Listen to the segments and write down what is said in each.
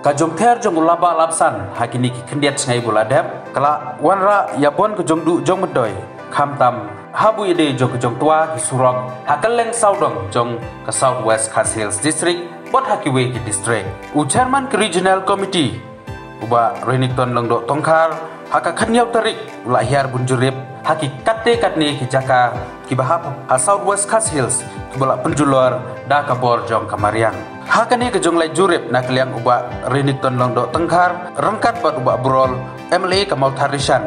Kajong ter jong ulaba lapsan hakini ki kendiat ngai buladep kala wanra ya bon kejong du jong medoy kham tam habu ide jong kejong tua ki surok hakaleng saudong jong ke South West Khas Hills District bot hakiwe ki district u chairman ke regional committee uba Renington lengdo tongkar haka khanyau tarik ulahiar bunjurip haki katte katne ki jaka ki bahap ha South West Khas Hills ki bola penjulor da kabor jong kamariang hakani kejong lai jurip na kaliang uba Renington lengdo tengkar rengkat bat uba brol MLA Kamal Tharishan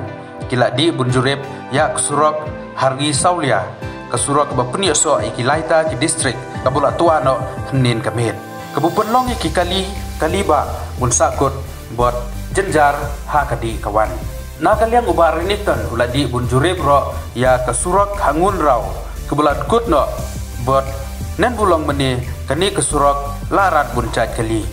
kila di bunjurip ya kesurok hargi saulia kesurok ba penyoso iki laita ki district kabula tuano henin kamit kebupen long iki kaliba bun sakut bot jenjar hakadi kawan na kaliang uba Renington uladi bunjurip ro ya kesurok hangun raw kebulat kutno bot nen bulong meni kani kesurok larat buncaj kali